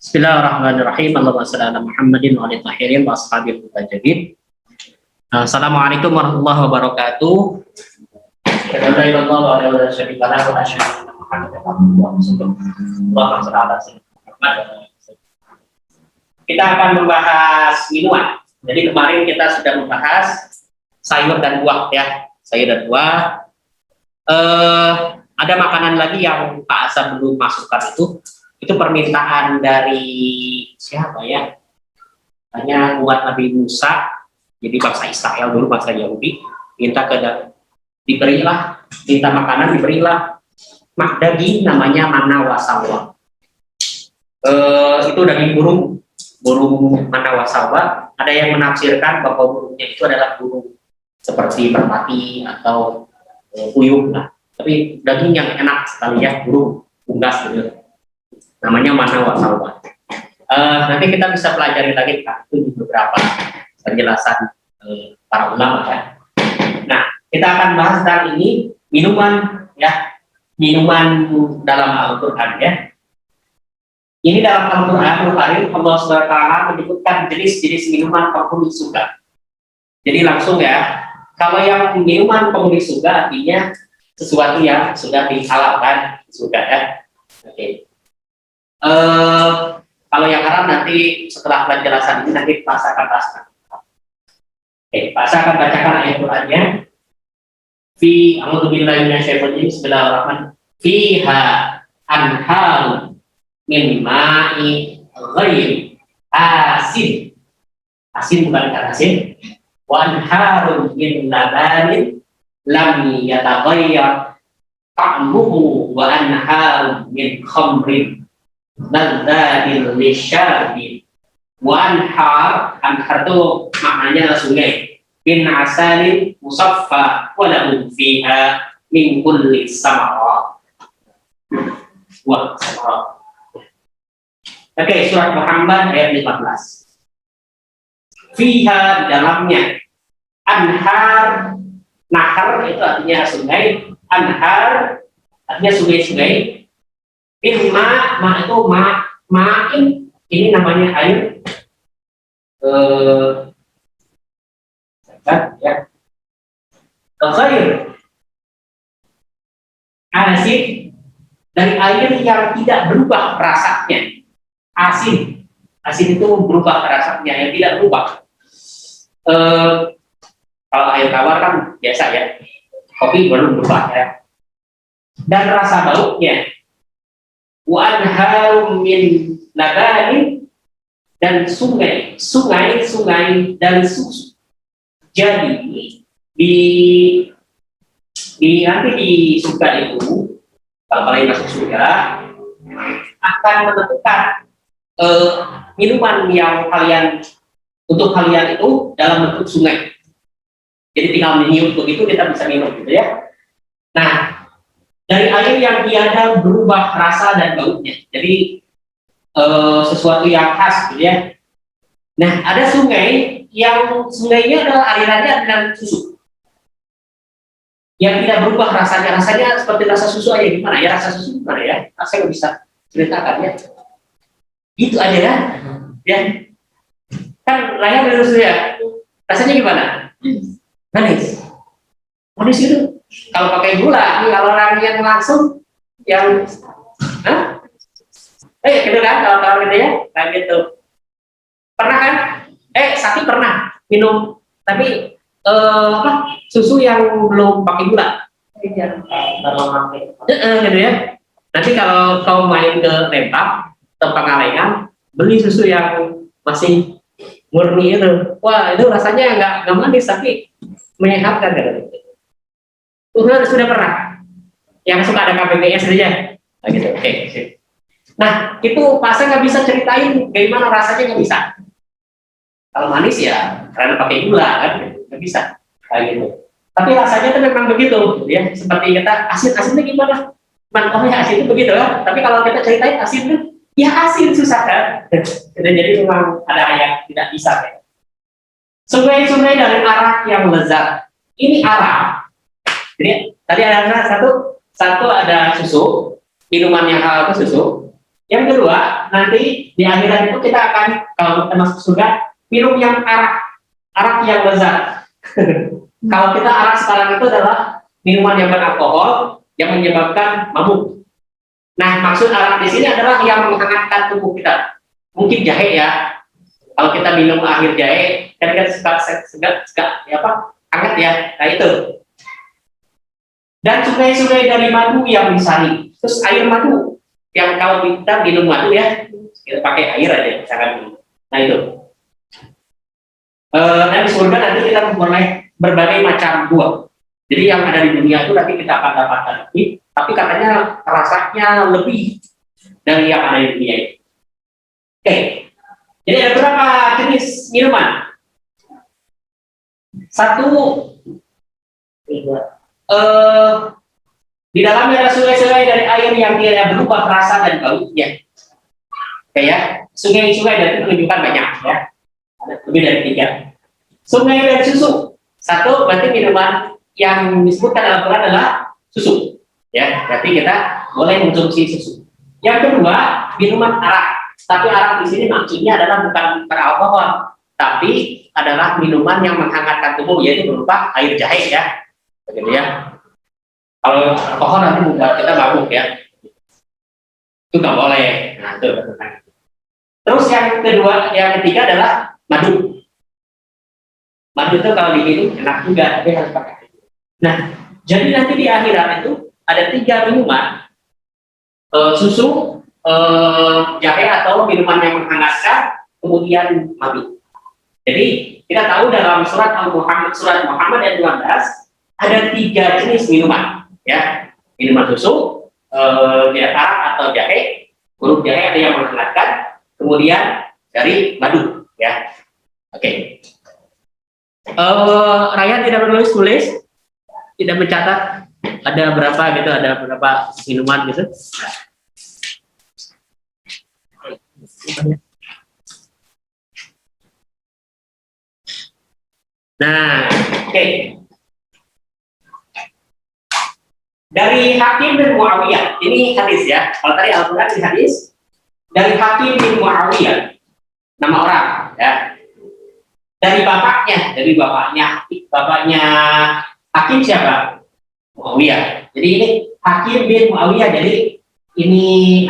Bismillahirrahmanirrahim. Allahumma shalli ala Muhammadin wa alihi tahirin wa ashabihi mutajabin. Assalamualaikum warahmatullahi wabarakatuh. Kita akan membahas minuman. Jadi kemarin kita sudah membahas sayur dan buah ya, sayur dan buah. Ada makanan lagi yang Pak Asa belum masukkan itu permintaan dari siapa ya? Hanya buat Nabi Musa, jadi bangsa Israel dulu, bangsa Yahudi, minta minta makanan, diberilah daging namanya mana wasalwa. Itu daging burung mana wasalwa. Ada yang menafsirkan bahwa burungnya itu adalah burung seperti merpati atau puyuh lah. Tapi daging yang enak sekali ya, burung unggas gitu. Namanya mana wasalwa. Nanti kita bisa pelajari lagi Pak, itu di beberapa penjelasan para ulama ya. Nah, kita akan bahas tentang ini minuman ya, minuman dalam Al-Qur'an ya. Ini dalam Al-Qur'an Allah SWT menyebutkan jenis-jenis minuman penghuni surga. Jadi langsung ya, kalau yang minuman penghuni surga artinya sesuatu yang sudah dihalalkan surga ya. Oke. Kalau yang haram nanti setelah penjelasan ini nanti Pak akan bacakan. Oke, Pak akan bacakan ayat Qur'annya. Fi a'udzubillahi minasyaitonir rajim. Bismillahirrahmanirrahim. Fiha anhar min ma'i ghairi asin. Asin bukan ikan asin. Wa anharun min labanin lam yataghayyar ta'muhu wa anharun min khamrin nadzadil lisyabi wa anhar itu maknanya sungai bin asalin musaffa wa lahum fiha min kulli samarat wa samarat. Oke, surat Muhammad ayat 15. Fiha di dalamnya anhar, nahar itu artinya sungai, anhar artinya sungai-sungai. Ma itu ma'in, ini namanya air ya. Ghair asin, dari air yang tidak berubah rasanya. Asin itu berubah rasanya, yang tidak berubah. Kalau air tawar kan biasa ya, kopi belum berubah ya. Dan rasa baunya wa anharum min labanin, dan sungai dari susu. Jadi nanti di surga itu, kalau kalian masuk surga akan menentukan minuman yang untuk kalian itu dalam bentuk sungai. Jadi tinggal meniup begitu kita bisa minum gitu ya. Nah, dari air yang tiada berubah rasa dan baunya, jadi sesuatu yang khas gitu ya. Nah, ada sungai yang sungainya adalah alirannya dengan susu yang tidak berubah rasanya seperti rasa susu aja. Gimana ya rasa susu, gimana ya, saya nggak bisa ceritakan ya, itu aja ya kan layak dari susu ya. Rasanya gimana? Manis itu kalau pakai gula. Kalau orang yang langsung yang gitu kan, kalau gitu ya, kayak gitu. Pernah kan? Sakti pernah minum tapi susu yang belum pakai gula. Gitu ya. Nanti kalau kau main ke Lembang, ke Pangalengan, beli susu yang masih murni itu, wah itu rasanya nggak manis tapi menyehatkan gitu. Sudah pernah yang suka ada KPPS saja gitu. Oke. Nah itu pasang nggak bisa ceritain bagaimana rasanya, nggak bisa. Kalau manis ya karena pakai gula kan nggak bisa kayak gitu. Tapi rasanya itu memang begitu ya, seperti kita asinnya gimana, ya asin itu begitu ya. Tapi kalau kita ceritain asin itu ya asin, susah kan. Jadi memang ada yang tidak bisa ya. Sungai-sungai dari arak yang lezat. Ini arak. Jadi tadi ada satu ada susu, minuman yang halal itu susu. Yang kedua, nanti di akhirat itu kita akan, kalau kita masuk surga, minum yang arak yang lezat. Kalau kita arak sekarang itu adalah minuman yang beralkohol yang menyebabkan mabuk. Nah, maksud arak di sini adalah yang menghangatkan tubuh kita. Mungkin jahe ya. Kalau kita minum air jahe, kan kita suka ya apa? Hangat ya. Nah itu. Dan sungai-sungai dari madu yang disaring. Terus air madu yang kalau kita minum madu ya, kita pakai air aja, misalkan minum. Nah itu. Dan di surga nanti kita memperoleh berbagai macam buah. Jadi yang ada di dunia itu nanti kita akan dapatkan lebih, tapi katanya rasanya lebih dari yang ada di dunia ini. Oke, jadi ada berapa jenis minuman? Satu, di dalamnya ada sungai-sungai dari air yang tidak berubah rasa dan baunya. Oke ya, sungai-sungai dan itu menunjukkan banyak ya, ada lebih dari 3. Sungai dan susu, satu berarti minuman yang disebutkan dalam Quran adalah susu, ya. Berarti kita boleh mengkonsumsi susu. Yang kedua, minuman arak. Tapi arak di sini maksudnya adalah bukan beralkohol, tapi adalah minuman yang menghangatkan tubuh, yaitu berupa air jahe, ya. Begitu ya. Kalau alkohol nanti membuat kita mabuk, ya. Itu nggak boleh. Nah, itu. Terus yang ketiga adalah madu. Madu itu kalau diminum enak juga, tapi harus pakai. Nah, jadi nanti di akhirat itu ada 3 minuman, susu, jahe atau minuman yang menghangatkan, kemudian madu. Jadi kita tahu dalam surat Muhammad ayat 12 ada 3 jenis minuman, ya, minuman susu, arak atau jahe, huruf jahe ada yang menghangatkan, kemudian dari madu, ya. Oke. Raya tidak menulis, tidak mencatat ada berapa gitu, ada berapa minuman gitu. Nah, oke. Dari Hakim bin Muawiyah, ini hadis ya. Kalau tadi Al-Quran ini hadis. Dari Hakim bin Muawiyah, nama orang ya. Dari bapaknya Hakim siapa? Muawiyah. Jadi ini Hakim bin Muawiyah. Jadi ini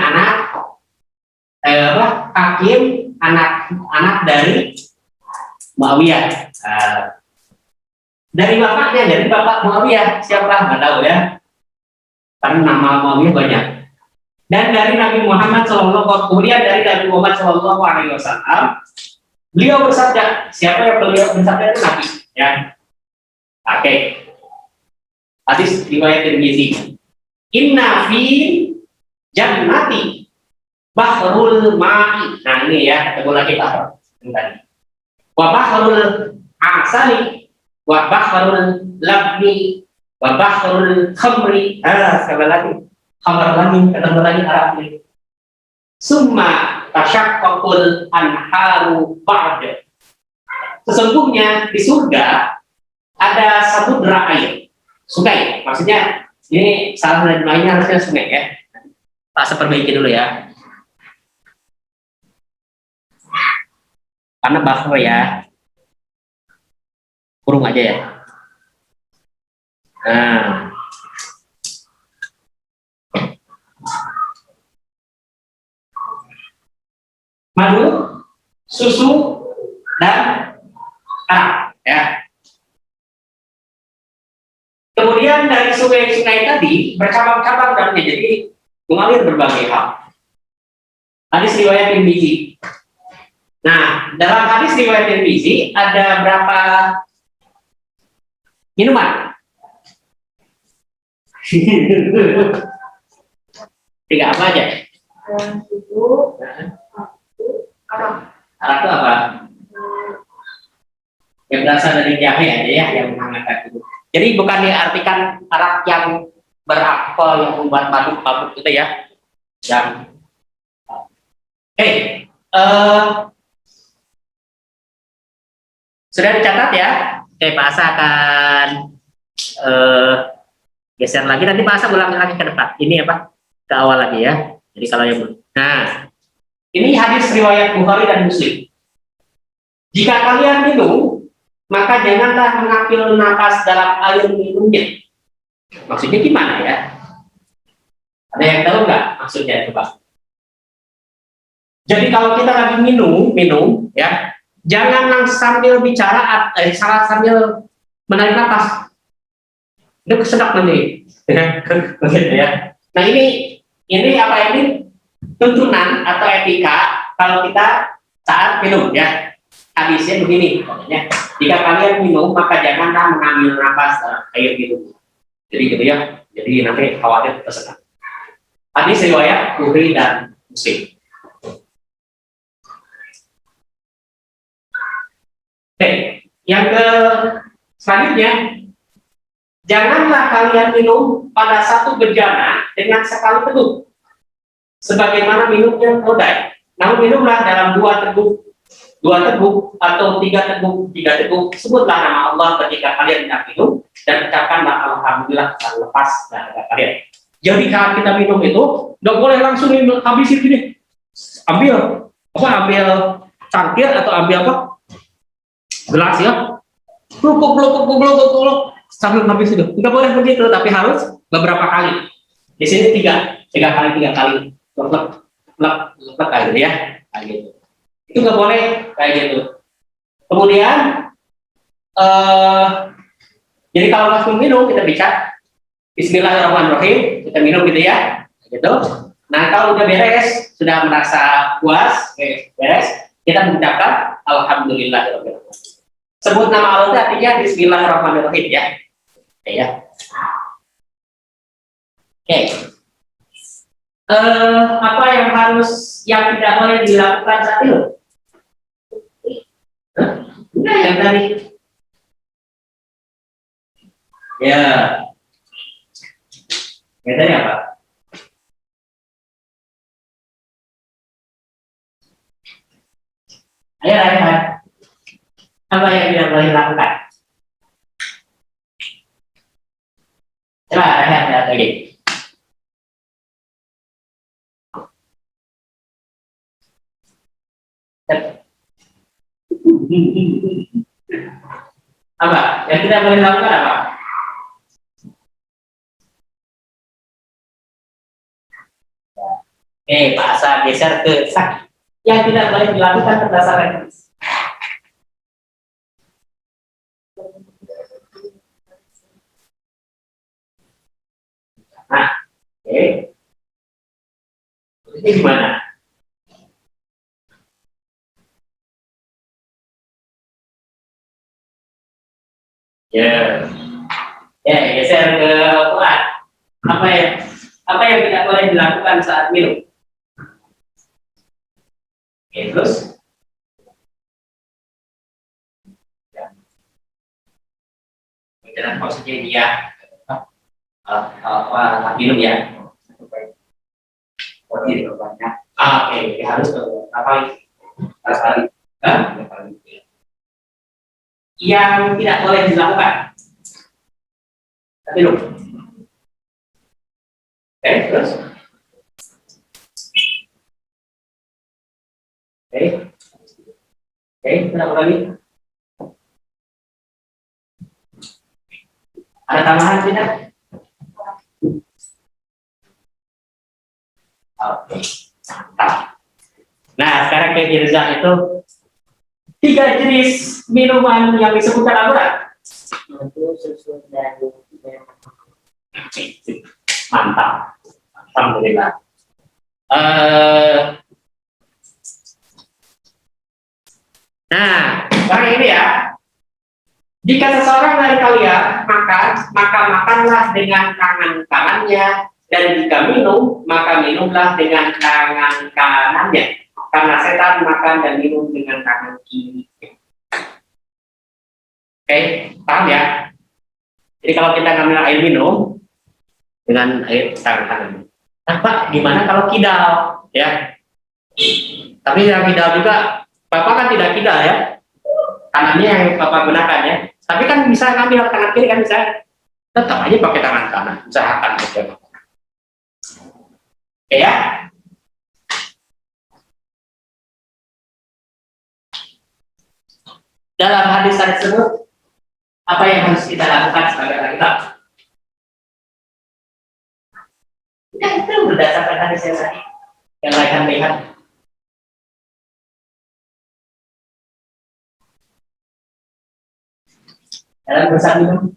Hakim anak dari Muawiyah. Dari bapaknya, dari bapak Muawiyah siapa? Nggak tahu ya. Karena nama Muawiyah banyak. Dan dari Nabi Muhammad SAW, kemudian dari Nabi Muhammad SAW, beliau bersabda. Siapa yang beliau bersabda? Itu Nabi. Ya. Oke. Hadis riwayat Tirmizi. Inna fi jannati bahrul ma'i. Nah ini ya, kita lagi bahr. Wa bahrul asali, wa bahrul labni, wa bahrul khamri. Sekali lagi. Khamr lagi, ketemu lagi Arab ini. Summa tasyaqqaqul anharu ba'da. Sesungguhnya di surga ada samudra air, sungai. Maksudnya ini salah dan lainnya harusnya sungai ya. Pak, saya perbaiki dulu ya. Karena bahwa ya, kurung aja ya. Nah, madu, susu, dan arak ya. Kemudian dari sungai-sungai tadi bercabang-cabang dalamnya, jadi mengalir berbagai hal. Hadis riwayat Tirmizi. Nah, dalam hadis riwayat Tirmizi ada berapa minuman? 3 apa aja? Susu, arak itu apa? Yang berasal dari jahe aja ya, yang menghangatkan itu. Jadi bukan diartikan arak yang beralkohol yang membuat mabuk itu ya. Yang sudah dicatat ya. Oke, Pak Asa akan geser lagi. Nanti Pak Asa ulangi lagi ke depan. Ini apa? Ke awal lagi ya. Jadi kalau yang Nah, ini hadis riwayat Bukhari dan Muslim. Jika kalian minum, maka janganlah mengambil napas dalam air minumnya. Maksudnya gimana ya? Ada yang tahu nggak maksudnya coba? Jadi kalau kita lagi minum ya, jangan sambil bicara, sambil menarik napas. Itu kesedap nanti, begitu ya. Nah ini apa ini tuntunan atau etika kalau kita saat minum ya. Hadisnya begini, katanya, jika kalian minum maka janganlah mengambil napas dalam air minum. Jadi gitu ya. Jadi nanti khawatir tersengat. Hadis riwayat Bukhari dan Muslim. Oke, yang ke selanjutnya, janganlah kalian minum pada satu bejana dengan sekali teguk, sebagaimana minumnya keledai. Namun minumlah dalam dua teguk atau tiga teguk. Sebutlah nama Allah ketika kalian hendak minum dan ucapkanlah alhamdulillah setelah lepas dahaga kalian. Jadi kalau kita minum itu nggak boleh langsung habisin gini. Ambil cangkir atau ambil apa? Gelas ya. Peluk sambil habis itu. Nggak boleh begitu, tapi harus beberapa kali. Di sini tiga kali. Lep kayak gitu ya. Kayak gitu. Itu nggak boleh kayak gitu. Kemudian jadi kalau langsung minum kita bicara Bismillahirrahmanirrahim, kita minum gitu ya, gitu. Nah kalau udah beres, sudah merasa puas, beres, kita mengucapkan alhamdulillahirabbil alamin. Sebut nama Allah itu artinya Bismillahirrahmanirrahim ya. Oke ya. Oke. Apa yang tidak boleh dilakukan saat itu? Nah, yang tadi. Ya. Yang tadi apa? Ayo, apa yang tidak boleh dilakukan? Coba, lihat lagi. Apa? Yang tidak boleh dilakukan apa? Pak Asa geser ke sak. Yang tidak boleh dilakukan berdasarkan nah, oke. Ini gimana? Ya, geser ke Al-Quran. Apa yang tidak boleh dilakukan saat minum? Oke, terus? Jangan maksudnya dia minum ya. Banyak. Oke, harus apa? Kali. Yang tidak boleh dilakukan. Tapi lu. Oke, terus? Oke, kenapa lagi? Ada tambahan tidak? Oke, mantap. Nah, sekarang ke Irza itu 3 jenis minuman yang disebutkan apa? Susu dan mantap, alhamdulillah. Nah, sekarang ini ya. Jika seseorang dari kalian makan, maka makanlah dengan tangan kanannya, dan jika minum, maka minumlah dengan tangan kanannya. Karena setan makan dan minum dengan tangan kiri. Oke, paham ya? Jadi kalau kita ngambil air minum dengan air tangan kanan. Nah, Pak, gimana kalau kidal? Ya. Tapi yang kidal juga, Bapak kan tidak kidal ya. Kanannya yang Bapak gunakan ya. Tapi kan bisa ngambil tangan kiri kan bisa. Tetap aja pakai tangan kanan. Usahakan. Oke ya. Dalam hadis tersebut, apa yang harus kita lakukan sebagai wanita? Ya, itu berdasarkan hadis yang tadi, yang Raihan lihat. Dalam bersama minum.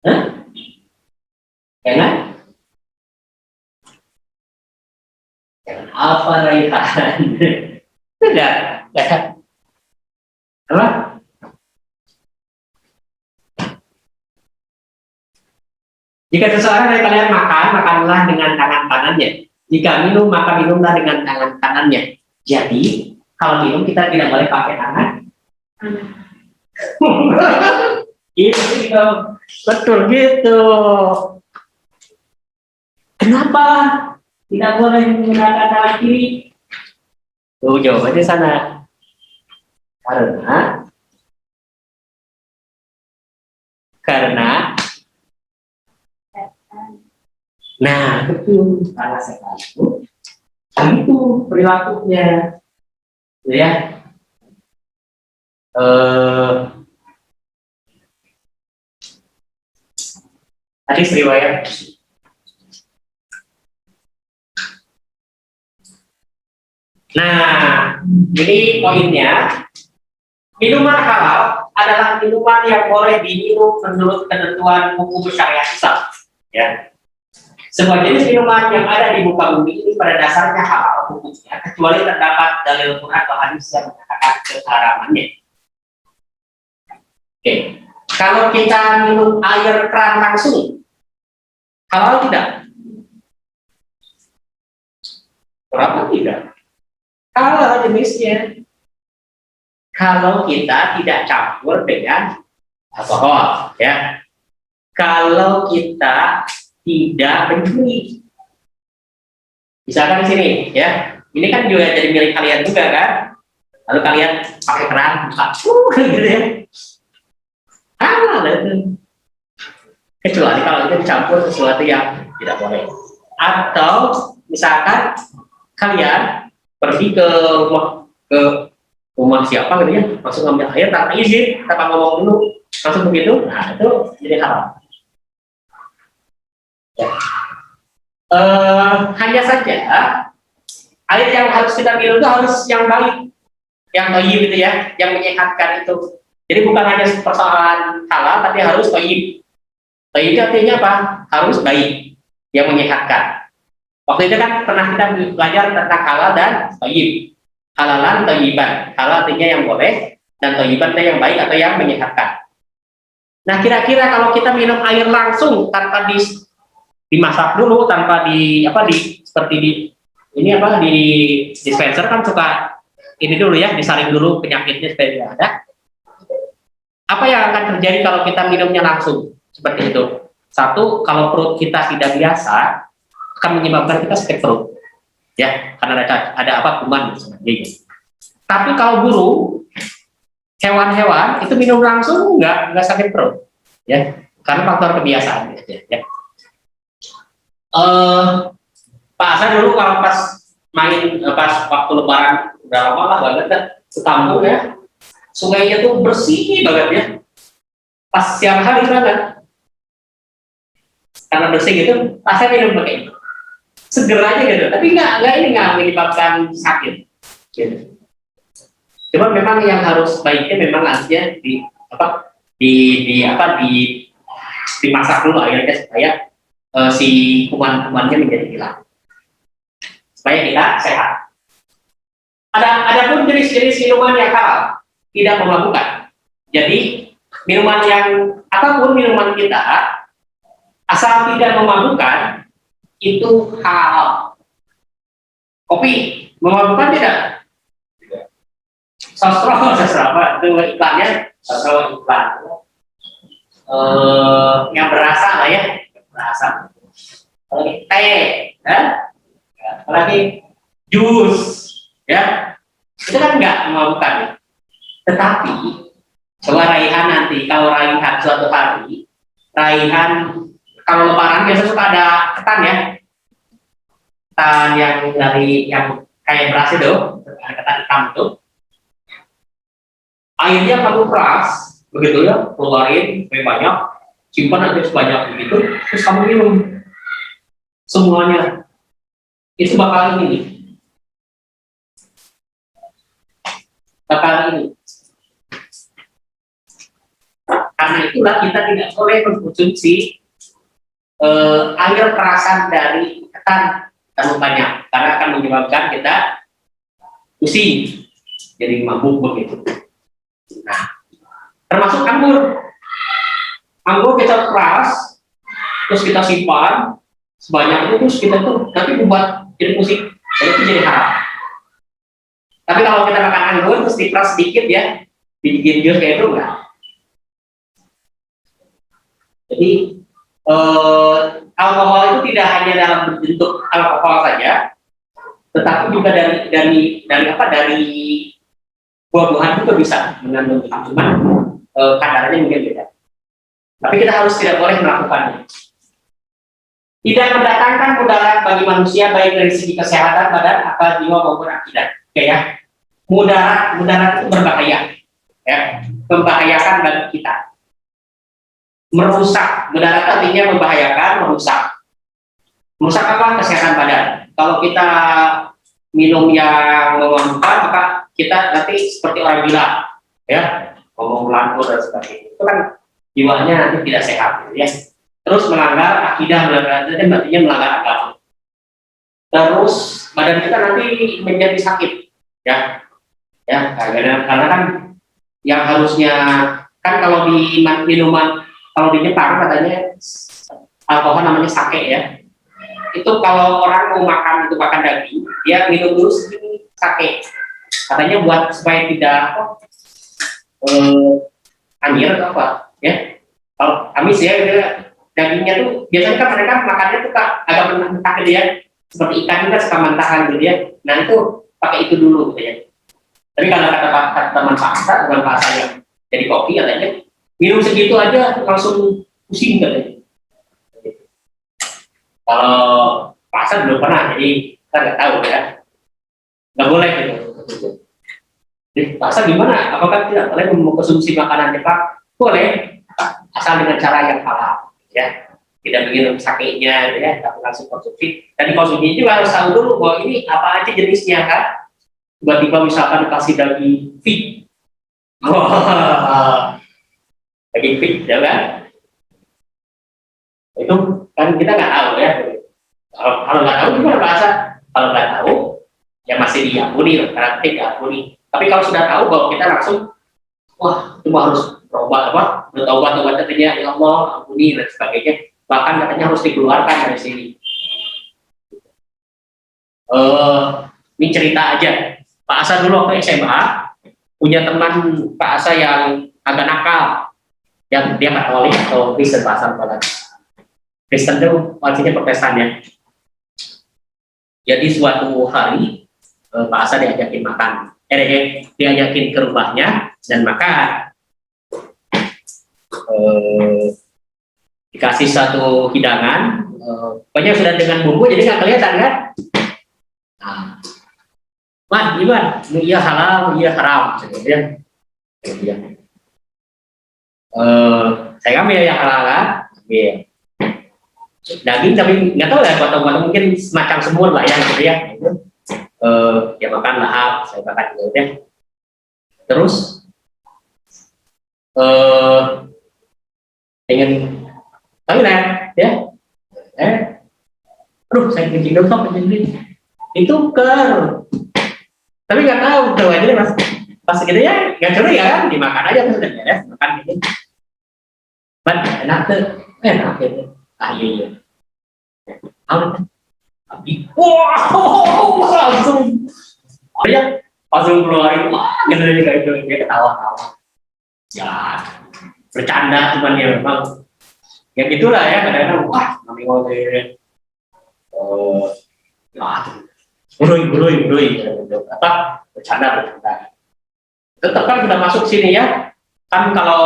Hah? Jangan? Jangan apa Raihan? Tidak. Apa? Jika seseorang dari kalian makan, makanlah dengan tangan kanannya. Jika minum, maka minumlah dengan tangan kanannya. Jadi, kalau minum kita tidak boleh pakai tangan. Gitu, betul gitu. Kenapa tidak boleh menggunakan tangan kiri? Tuh jawabannya sana. Karena nah betul, karena setan itu perilakunya, ya. Hadis riwayat. Nah, ini poinnya. Minuman halal adalah minuman yang boleh diminum menurut ketentuan hukum syariat Islam. Ya. Semua jenis minuman yang ada di muka bumi ini pada dasarnya halal hukumnya, kecuali terdapat dalil Quran atau hadis yang mengatakan keharamannya. Oke. Kalau kita minum air keran langsung, halal tidak? Kenapa tidak? Halal jenisnya. Kalau kita tidak campur dengan alkohol, ya. Kalau kita tidak mencuri, misalkan di sini, ya, ini kan juga jadi milik kalian juga kan, lalu kalian pakai keran, buka, gitu ya, halal itu. Kecuali kalau itu dicampur sesuatu yang tidak boleh. Atau misalkan kalian pergi ke rumah siapa gitu ya, langsung ngambil air tanpa izin, tanpa ngomong dulu, langsung begitu, nah itu jadi haram. Ya. Hanya saja air yang harus kita minum itu harus yang baik, yang thayyib gitu ya, yang menyehatkan itu. Jadi bukan hanya persoalan halal, tapi harus thayyib. Thayyib itu artinya apa? Harus baik, yang menyehatkan. Waktu itu kan pernah kita belajar tentang halal dan thayyib. Halalan, thayyiban. Halal artinya yang boleh, dan thayyiban itu yang baik atau yang menyehatkan. Nah, kira-kira kalau kita minum air langsung tanpa dimasak dulu, tanpa seperti di dispenser kan suka ini dulu ya, disaring dulu penyakitnya supaya tidak ada. Apa yang akan terjadi kalau kita minumnya langsung seperti itu? Satu, kalau perut kita tidak biasa, akan menyebabkan kita sakit perut. Ya, karena ada apa kuman dan sebagainya. Tapi kalau burung, hewan-hewan itu minum langsung nggak sakit perut, ya, karena faktor kebiasaan. Ya. Pak Hasan dulu kalau pas main pas waktu lebaran udah lama lah banget kan, setamu ya, sungainya tuh bersih banget ya. Pas siang hari banget, karena bersih gitu, pasnya minum pakai itu. Seger aja gitu, tapi nggak menyebabkan sakit gitu. Cuma memang yang harus baiknya memang artinya dimasak dulu airnya supaya si kuman-kumannya menjadi hilang, supaya kita sehat. Ada pun jenis-jenis minuman yang halal tidak memabukkan. Jadi minuman yang apapun minuman kita asal tidak memabukkan itu halal. Kopi memabukkan tidak? Sosro apa itu iklannya? Sosro iklan yang berasa lah ya, berasa. Apalagi teh, ya? Apalagi jus, ya, itu kan nggak memabukkan. Ya? Tetapi coba raihan nanti, kalau raihan suatu hari, raihan kalau lebaran biasa suka ada ketan ya. ketan yang dari yang kayak beras itu, ketan hitam itu, airnya kamu keras, begitu ya, keluarin lebih banyak, simpan aja sebanyak begitu, terus kamu minum semuanya, itu bakal ini. Karena itulah kita tidak boleh mengkonsumsi air kerasan dari ketan terlalu banyak, karena akan menyebabkan kita pusing, jadi mabuk begitu. Nah, termasuk anggur. Anggur kita keras, terus kita simpan sebanyak itu, terus kita tuh nanti membuat jadi pusing, jadi itu jadi haram. Tapi kalau kita makan anggur terus diperas sedikit ya, dibikin jus kayak itu enggak. Jadi alkohol itu tidak hanya dalam bentuk alkohol saja, tetapi juga dari buah-buahan juga bisa mengandung, cuman kadarnya mungkin beda. Tapi kita harus tidak boleh melakukannya. Tidak mendatangkan mudarat bagi manusia baik dari segi kesehatan badan, akal, jiwa maupun akidah. Oke ya, mudarat itu berbahaya, ya, membahayakan bagi kita. Merusak, mudarat artinya membahayakan, merusak. Merusak apa? Kesehatan badan. Kalau kita minum yang memabukkan, maka kita nanti seperti orang gila, ya, ngomong melantur dan sebagainya. Itu kan jiwanya nanti tidak sehat, ya. Terus melanggar akidah, artinya melanggar agama. Terus badan kita nanti menjadi sakit, ya, karena kan yang harusnya kan kalau di minuman, kalau di Jepang katanya alkohol namanya sake ya. Itu kalau orang mau makan daging, dia minum dulu sedikit sake. Katanya buat supaya tidak anjir atau apa, ya. Kalau amis ya, dagingnya tuh biasanya kan mereka makannya tuh agak mentah gitu ya, seperti ikan kita suka mentahan gitu ya. Nah itu pakai itu dulu gitu ya. Tapi kalau kata teman Pak yang jadi kopi katanya minum segitu aja langsung pusing katanya. Kalau Pak belum pernah, jadi kita nggak tahu ya, nggak boleh gitu. Jadi Pak gimana? Apakah tidak boleh mengkonsumsi makanan Jepang? Boleh, asal dengan cara yang halal, ya. Tidak begini sakitnya, ya, tapi langsung konsumsi. Dan konsumsi juga harus tahu dulu bahwa ini apa aja jenisnya kan. Tiba-tiba misalkan dikasih daging fit, daging fit, ya kan? Itu kan kita nggak tahu ya. Kalau nggak tahu gimana bahasa? Kalau nggak tahu, ya masih diampuni, karena tidak diampuni. Tapi kalau sudah tahu bahwa kita langsung, wah, itu harus bertobat katanya, ya Allah, ampuni dan sebagainya. Bahkan katanya harus dikeluarkan dari sini. Ini cerita aja. Pak Asa dulu waktu SMA punya teman Pak Asa yang agak nakal, yang dia Katolik atau Kristen, Pak Asa apalagi. Kristen itu artinya Protestan ya. Jadi suatu hari Pak Asa diajakin makan, diajakin ke rumahnya dan makan. Dikasih satu hidangan, pokoknya sudah dengan bumbu jadi nggak kelihatan kan. Nah, Man, gimana? Iya halal, iya haram, sebenarnya. Saya ambil yang halal kan, ambil daging tapi nggak tahu ya, potong-potong mungkin semacam semur lah ya, gitu ya. Ya makan lahap, saya makan gitu ya. Terus ingin toilet ya, aduh saya kencing dong, kencing itu tapi nggak tahu tuh aja pas gitu ya, nggak curi ya kan, dimakan aja terus udah beres, makan gitu. Enak tuh, enak gitu. Iya. Tapi langsung keluarin, wah, gede kayak itu, dia ketawa-tawa. Ya, bercanda cuman ya memang. Ya gitulah ya, kadang-kadang wah, namanya Buruy, apa bercanda. Tetap kan sudah masuk sini ya. Kan kalau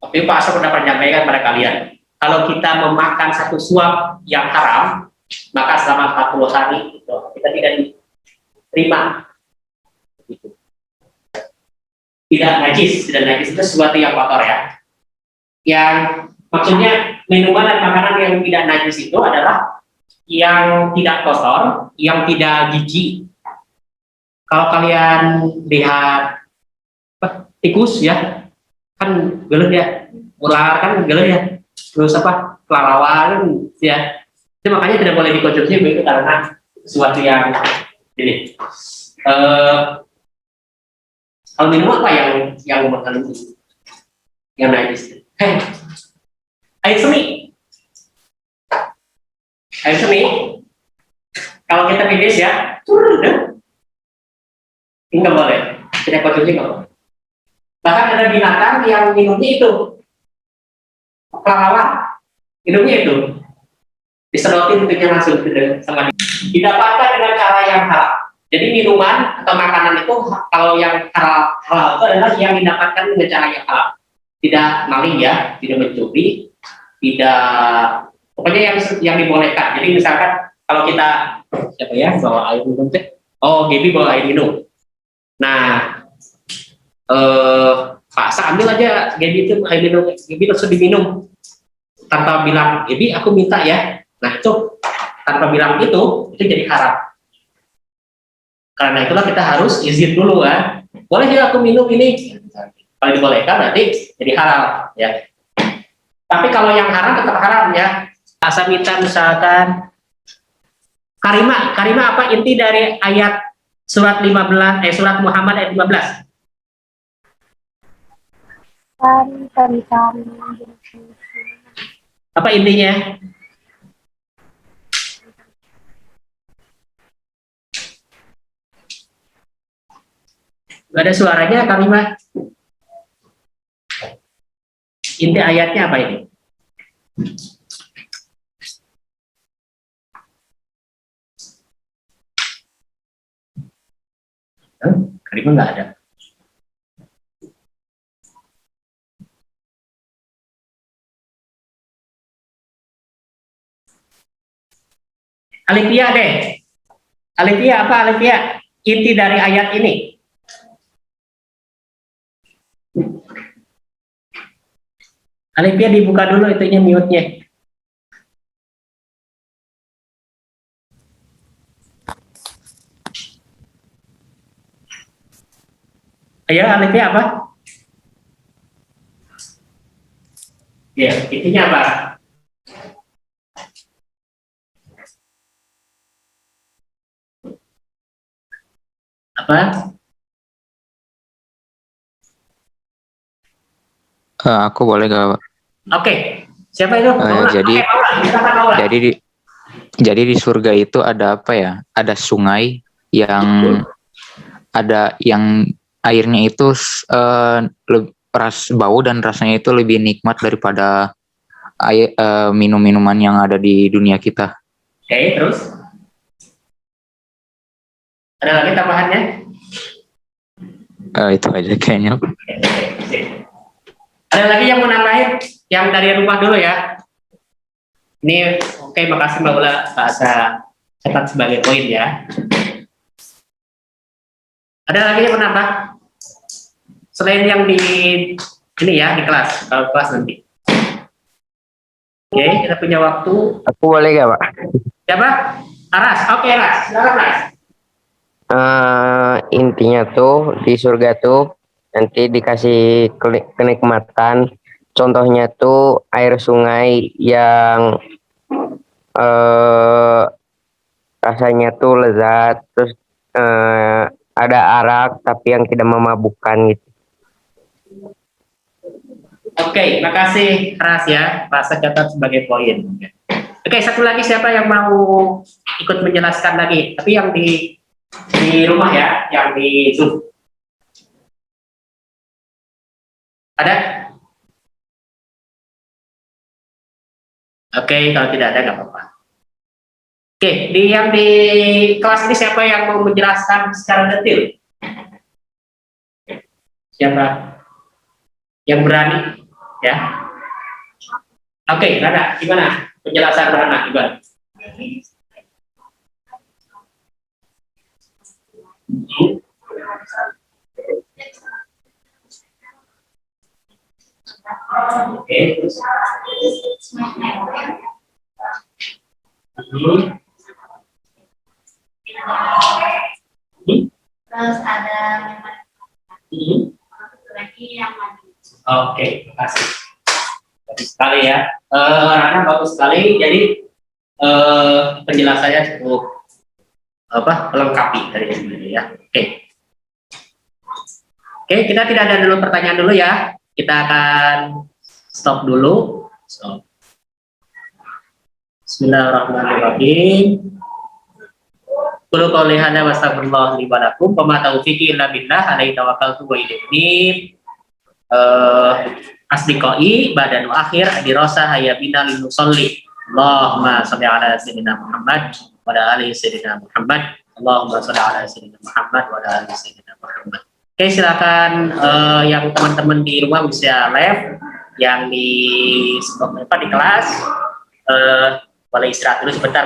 Pak Asa pernah menyampaikan pada kalian, kalau kita memakan satu suap yang haram, maka selama 40 hari gitu, kita tidak diterima. Gitu. Tidak najis itu sesuatu yang kotor ya. Yang maksudnya minuman dan makanan yang tidak najis itu adalah yang tidak kotor, yang tidak jijik. Kalau kalian lihat tikus ya, kan gelet ya, ular kan gelet ya, terus kelelawar ya, itu makanya tidak boleh dikonsumsi begitu karena sesuatu yang ini. Kalau minum apa yang mengandung yang najis? Air seni. Air seni. Kalau kita pipis ya, ini nggak boleh. Tidak konsumsi nggak boleh. Bahkan ada binatang yang minumnya itu kelelawar, minumnya itu disedotin pintunya langsung sama didapatkan dengan cara yang halal. Jadi minuman atau makanan itu kalau yang halal itu adalah yang didapatkan dengan cara yang halal, tidak maling ya, tidak mencuri, tidak, pokoknya yang dibolehkan. Jadi misalkan kalau kita siapa ya bawa air minum Gaby bawa air minum. Nah, Pak Sa ambil aja Gaby itu air minum, Gaby langsung diminum tanpa bilang Gaby aku minta ya. Nah itu tanpa bilang itu jadi haram. Karena itulah kita harus izin dulu kan. Boleh ya aku minum ini. Kalau dibolehkan berarti jadi halal ya. Tapi kalau yang haram tetap haram ya. Asa minta misalkan karimah apa inti dari ayat surat 15 surat Muhammad ayat 15? Apa intinya? Gak ada suaranya kalimah. Inti ayatnya apa ini? Kalimah nggak ada. Alifia deh. Alifia apa Alifia? Inti dari ayat ini. Alifia dibuka dulu itunya mute-nya. Ayo Alifia apa? Ya, intinya apa? Apa? Aku boleh gak, Pak? Oke. Siapa itu? Jadi di surga itu ada apa ya? Ada sungai yang ada yang airnya itu bau dan rasanya itu lebih nikmat daripada air minum-minuman yang ada di dunia kita. Oke, terus? Ada lagi tambahannya? Itu aja kayaknya. Ada lagi yang mau nambahin? Yang dari rumah dulu ya. Ini oke, makasih Mbak Ula, bahasa catat sebagai poin ya. Ada lagi yang mau nambah? Selain yang di ini ya di kelas, kalau kelas nanti. Oke, kita punya waktu. Aku boleh gak, Pak? Siapa? Aras. Oke, Aras. Silakan, Aras. Intinya tuh di surga tuh nanti dikasih kenikmatan. Contohnya tuh air sungai yang rasanya tuh lezat, terus ada arak tapi yang tidak memabukkan gitu. Oke, makasih Aras ya, bahasa catat sebagai poin. Oke, satu lagi siapa yang mau ikut menjelaskan lagi? Tapi yang di rumah ya, yang di Zoom. Ada? Oke, kalau tidak ada nggak apa-apa. Oke, yang di kelas ini siapa yang mau menjelaskan secara detail? Siapa? Yang berani? Ya. Oke, Rana, gimana penjelasan Rana? Gimana? Oke. Terus ada lagi yang mandi. Oke, terima kasih. Bagus sekali ya. Rana bagus sekali. Jadi penjelasannya cukup melengkapi dari sini ya. Oke. Oke, kita tidak ada dulu pertanyaan dulu ya. Kita akan stop dulu. Stop. Bismillahirrahmanirrahim. Qul qouli hadza wa astaghfirullah li wa lakum wa ma taufiqi illa billah alaihi tawakkaltu wa ilaihi unib. Asdiqai badan akhir dirasa hayabina lil musalli. Allahumma shalli ala sayyidina Muhammad wa ala ali sayyidina Muhammad. Allahumma shalli ala sayyidina Muhammad wa ala ali sayyidina Muhammad. Oke, silakan yang teman-teman di rumah bisa live, yang di kelas boleh istirahat dulu sebentar.